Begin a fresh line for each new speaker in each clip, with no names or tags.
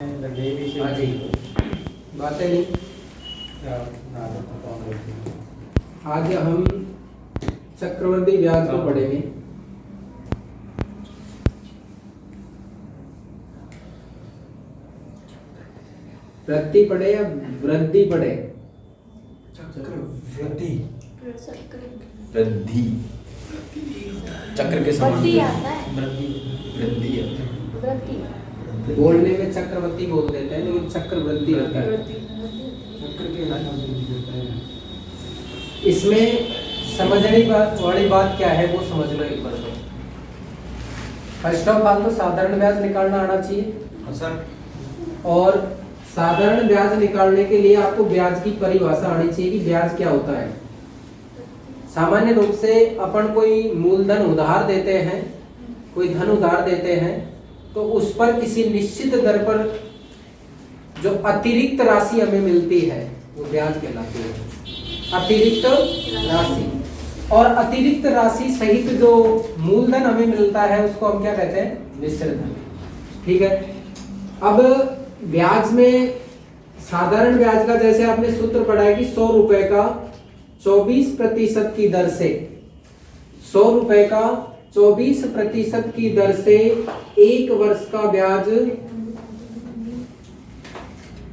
बातें नहीं। आज हम चक्रवृद्धि ब्याज को पढ़ेंगे। वृद्धि पढ़े या वृद्धि पढ़े?
चक्रवृद्धि वृद्धि चक्र के समान
वृद्धि आता है।
वृद्धि आता है।
वृद्धि
बोलने में चक्रवर्ती बोल देते हैं, लेकिन चक्रवृद्धि होता है। चक्र के इसमें समझने वाली बात क्या है वो समझ लो एक बार। फर्स्ट ऑफ ऑल तो साधारण ब्याज निकालना आना चाहिए।
सर
और साधारण ब्याज निकालने के लिए आपको ब्याज की परिभाषा आनी चाहिए कि ब्याज क्या होता है। सामान्य रूप से अपन कोई मूलधन उधार देते हैं, कोई धन उधार देते हैं, तो उस पर किसी निश्चित दर पर जो अतिरिक्त राशि हमें मिलती है वो ब्याज कहलाती है। अतिरिक्त राशि और अतिरिक्त राशि सहित जो मूलधन हमें मिलता है उसको हम क्या कहते हैं? मिश्र धन। ठीक है। अब ब्याज में साधारण ब्याज का जैसे आपने सूत्र पढ़ा है कि 100 रुपए का 24% की दर से 100 रुपए का 24% की दर से 1 वर्ष का ब्याज,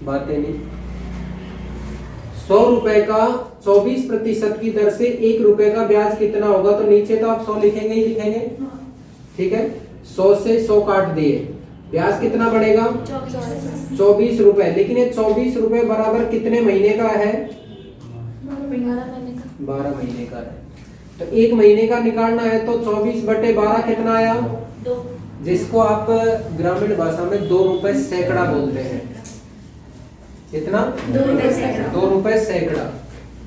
बातें नहीं, 100 रुपए का 24% की दर से 1 रुपए का ब्याज कितना होगा? तो नीचे तो आप 100 लिखेंगे ही लिखेंगे। ठीक है। 100 से 100 काट दिए, ब्याज कितना बढ़ेगा? 24 रुपए। लेकिन ये 24 रुपए बराबर कितने महीने का है? 12 महीने का है। तो 1 महीने का निकालना है तो 24/12 कितना आया?
2।
जिसको आप ग्रामीण भाषा में 2 रुपए सैकड़ा बोलते हैं। कितना? 2 रुपए सैकड़ा।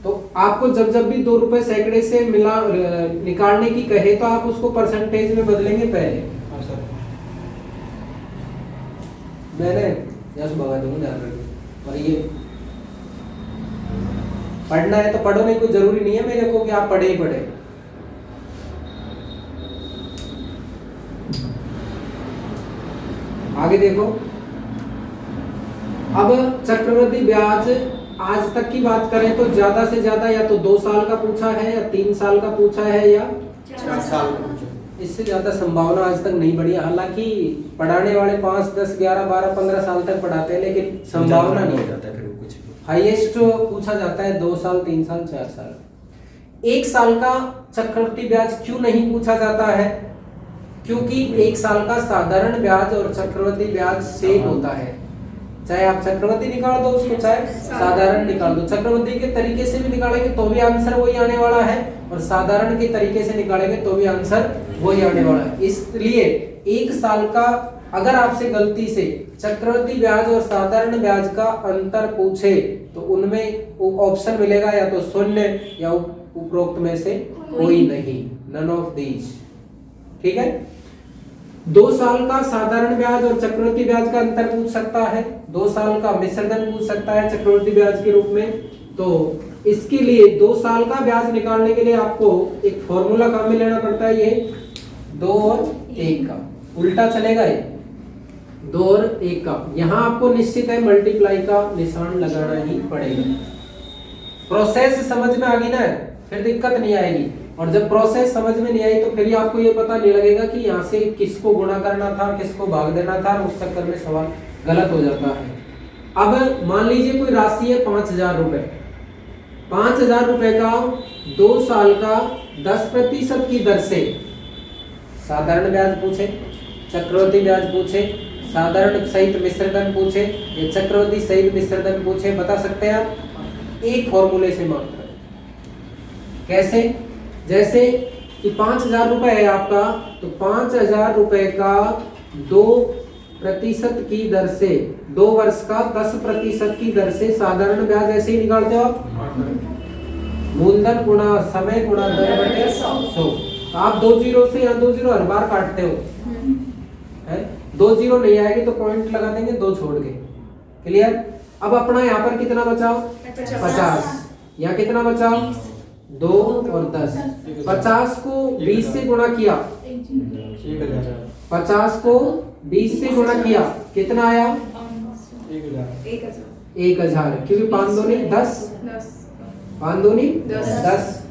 तो आपको जब जब भी 2 रुपए सैकड़े से मिला निकालने की कहे तो आप उसको परसेंटेज में बदलेंगे पहले। मैंने यस भगा दूंगा, ध्यान रखिए। और ये पढ़ना है तो पढ़ो, नहीं कोई जरूरी नहीं है मेरे को कि आप पढ़े ही पढ़े। आगे देखो। अब चक्रवृद्धि ब्याज आज तक की बात करें तो ज्यादा से ज्यादा या तो 2 साल का पूछा है या 3 साल का पूछा है या
4 साल का।
इससे ज्यादा संभावना आज तक नहीं बढ़ी। हालांकि पढ़ाने वाले 5, 10, 11, 12, 15 साल तक पढ़ाते हैं, लेकिन संभावना नहीं
जाता है। फिर कुछ
हाईएस्ट पूछा जाता है 2 साल, 3 साल, 4 साल। 1 साल का चक्रवृद्धि ब्याज क्यों नहीं पूछा जाता है? क्योंकि 1 साल का साधारण ब्याज और चक्रवृद्धि ब्याज सेम होता है। चाहे आप चक्रवृद्धि निकाल दो उसको, चाहे साधारण निकाल दो। चक्रवृद्धि के तरीके से भी निकालेंगे तो भी आंसर वही आने वाला है, और साधारण के तरीके से निकालेंगे तो भी आंसर वही आने वाला है। इसलिए 1 साल का अगर आपसे गलती से चक्रवृद्धि ब्याज और साधारण ब्याज का अंतर पूछे तो उनमें ऑप्शन मिलेगा या तो 0 या उपरोक्त में से कोई नहीं, नन ऑफ दीज। ठीक है। 2 साल का साधारण ब्याज और चक्रवृद्धि ब्याज का अंतर पूछ सकता है, 2 साल का मिश्रधन पूछ सकता है चक्रवृद्धि ब्याज के रूप में। तो इसके लिए 2 साल का ब्याज निकालने के लिए आपको एक फॉर्मूला काम में लेना पड़ता है, ये 2 और 1 का। उल्टा चलेगा ये 2 और 1 का। यहां आपको निश्चित है मल्टीप्लाई का निशान लगाना ही पड़ेगा। प्रोसेस समझ में आ गई ना, फिर दिक्कत नहीं आएगी। और जब प्रोसेस समझ में नहीं आई तो फिर आपको ये पता नहीं लगेगा कि यहाँ से किसको गुणा करना था, किसको भाग देना था, उस चक्कर में सवाल गलत हो जाता है। अब मान लीजिए कोई राशि है 5000 रुपए। 5000 रुपए का 2 साल का 10% की दर से साधारण ब्याज पूछे, चक्रवृद्धि ब्याज पूछे, साधारण सहित मिश्रधन पूछे, या चक्रवृद्धि सहित मिश्रधन पूछे, बता सकते हैं आप एक फॉर्मूले से मात्र। कैसे? जैसे कि 5000 रुपए है आपका, तो 5000 रुपए का 2% की दर से 2 वर्ष का 10% की दर से साधारण ब्याज ऐसे ही निकालते हो आप। मूलधन गुणा समय गुणा दर बटे 100। आप 2 जीरो से या 2 जीरो हर बार काटते हो, है 2 जीरो नहीं आएगी तो पॉइंट लगा देंगे 2 छोड़ के। क्लियर? अब अपना यहाँ पर कितना बचाओ? 50। यहाँ कितना बचाओ? 2 और 10। 50 को 20 से गुणा किया, 50 को 20 से गुणा किया, कितना आया? 1000, क्योंकि 5 दूनी 10, 5 दूनी 10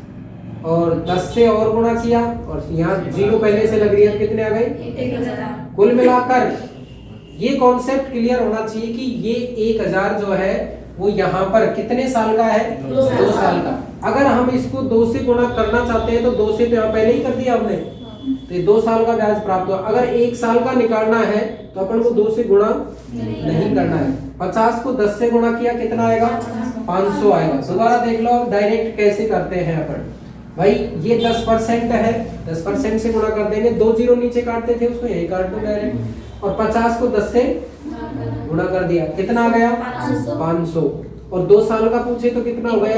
और 10 से और गुणा किया और यहाँ 0 पहले से लग रही है, कितने आ गए?
1000।
कुल मिलाकर ये कॉन्सेप्ट क्लियर होना चाहिए कि ये 1000 जो है वो यहाँ पर कितने साल का है? 2 साल का। अगर हम इसको 2 से गुणा करना चाहते हैं तो 2 से तो यहाँ पहले ही कर दिया हमने, तो ये 2 साल का ब्याज प्राप्त हुआ। अगर 1 साल का निकालना है तो अपन को 2 से गुणा नहीं करना है। 50 को 10 से गुणा किया, कितना आएगा? 500 आएगा। दोबारा देख लो डायरेक्ट कैसे करते हैं अपन। भाई ये 10% है, 10% से गुणा कर देंगे, 2 जीरो नीचे काटते थे उसको यही काट दो डायरेक्ट, और 50 को 10 से गुणा कर दिया, कितना आ गया? 500। और 2 साल का पूछे तो कितना हो गया?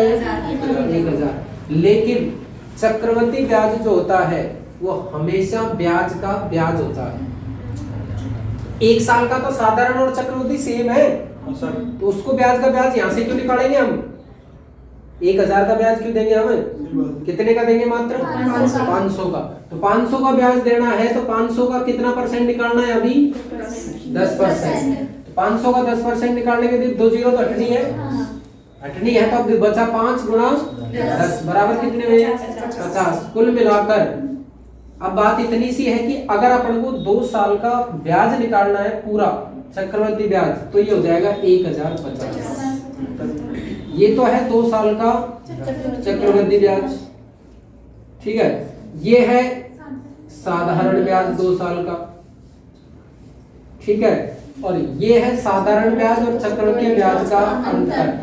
1000। लेकिन चक्रवृद्धि ब्याज जो होता है वो हमेशा ब्याज का ब्याज होता है। 1 साल का तो साधारण और चक्रवृद्धि सेम है, तो उसको ब्याज का ब्याज यहाँ से क्यों निकालेंगे हम? 1000 का ब्याज क्यों देंगे हम? कितने का देंगे? मात्र 500 का। तो 500 का ब्याज देना है तो 500 का कितना परसेंट निकालना है? अभी 10%। तो 500 का 10% निकालने के लिए 2 जीरो तो हटनी है, हटनी है, तो अब बचा 5 गुणा 10 बराबर कितने हुए? 50। कुल मिलाकर अब बात इतनी सी है कि अगर अपन को 2 साल का ब्याज निकालना है पूरा चक्रवृद्धि ब्याज, तो ये हो जाएगा 1050। ये तो है 2 साल का चक्रवृद्धि ब्याज, ठीक है। ये है साधारण ब्याज 2 साल का, ठीक है। और ये है साधारण ब्याज और चक्रवृद्धि ब्याज का अंतर।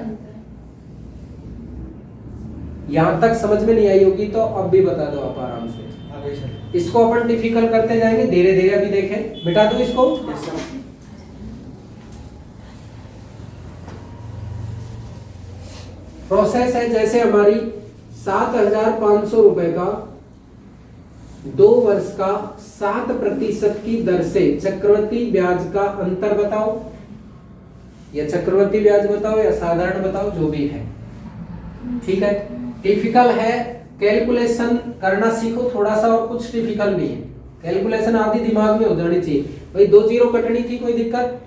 यहां तक समझ में नहीं आई होगी तो अब भी बता दो आप आराम से। इसको अपन डिफिकल्ट करते जाएंगे धीरे धीरे। अभी देखें, मिटा दो इसको। प्रोसेस है जैसे हमारी 7,500 रुपए का 2 वर्ष का 7% की दर से चक्रवृद्धि ब्याज का अंतर बताओ, या चक्रवृद्धि ब्याज बताओ या साधारण बताओ, जो भी है, ठीक है। डिफिकल्ट है, कैलकुलेशन करना सीखो थोड़ा सा, और कुछ डिफिकल्ट नहीं है। कैलकुलेशन आदि दिमाग में हो जानी चाहिए। भाई 2 जीरो कटनी थी, कोई दिक्कत?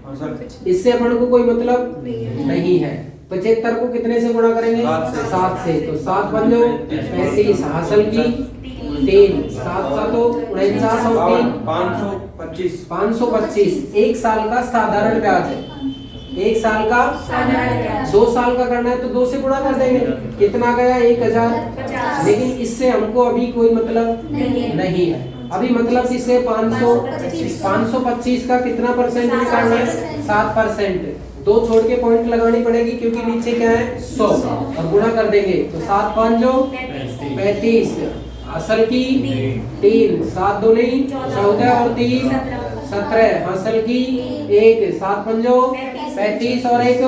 इससे अपन को कोई मतलब नहीं है। 75 को कितने से गुणा करेंगे? 7 से। तो 7 पंजो 35, हासिल की 3, 7 सातो 49 और 3 525। 1 साल का साधारण ब्याज है, 1 साल का साधारण ब्याज। 2 साल का करना है तो 2 से गुणा कर देंगे, कितना गया? 1000। लेकिन इससे हमको अभी कोई मतलब नहीं है। अभी मतलब इससे 525 का कितना परसेंट निकालना है? 7%। 2 छोड़ के पॉइंट लगानी पड़ेगी क्योंकि नीचे क्या है? 100, और गुणा कर देंगे तो 7 पंजो 35, असल की 3, 7 दूनी 14 और 3 17, हासिल की 1, 7 पंजो 35 और 1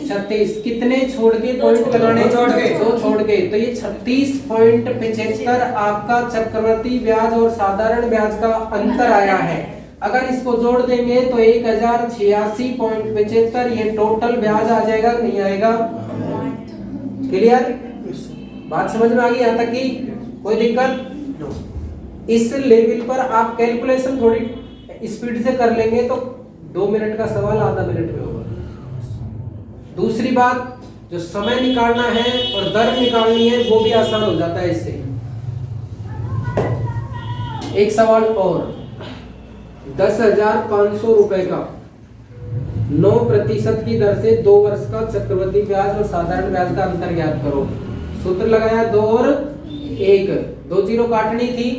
36। कितने छोड़ के पॉइंट लगाने? 2 छोड़ के। तो ये 36.75 आपका चक्रवृद्धि ब्याज और साधारण ब्याज का अंतर आया है। अगर इसको जोड़ देंगे तो 1086.75 ये टोटल ब्याज आ जाएगा, नहीं आएगा? क्लियर? बात समझ में आ गई यहाँ तक की? कोई दिक्कत? इस लेवल पर आप कैलकुलेशन थोड़ी स्पीड से कर लेंगे तो 2 मिनट का सवाल आधा मिनट में होगा। दूसरी बात, जो समय निकालना है और दर निकालनी है वो भी आसान हो जाता है इससे। एक सवाल और, 10,500 रुपए का 9% की दर से 2 वर्ष का चक्रवृद्धि ब्याज और साधारण ब्याज का अंतर ज्ञात करो। सूत्र लगाया 2 और 1, 2 जीरो काटनी थी।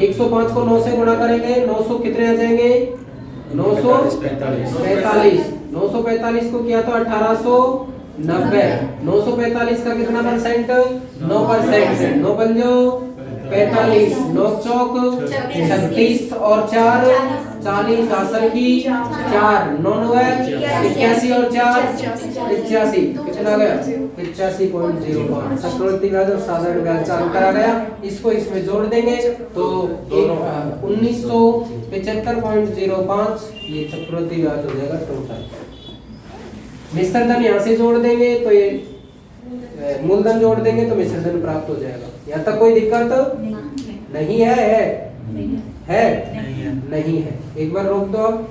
105 को 9 से गुणा करेंगे, 900 कितने आ जाएंगे? 945। 945 को किया तो 1890। 945 का कितना परसेंट? 9%। 9 पंजो 45, 9 चौक 36 और 4 40, हासिल की 4, 9 81 और 4 85। कितना गया? 85.05। चक्रवृद्धि ब्याज और साधारण ब्याज का अंतर आ गया। इसको इसमें जोड़ देंगे तो 1975.05 ये चक्रवृद्धि ब्याज हो जाएगा टोटल। मिश्र धन यहाँ से जोड़ देंगे तो ये मूलधन जोड़ देंगे तो मिश्र धन प्राप्त हो जाएगा। यहाँ तक कोई दिक्कत नहीं है? है नहीं है? एक बार रोक दो अब।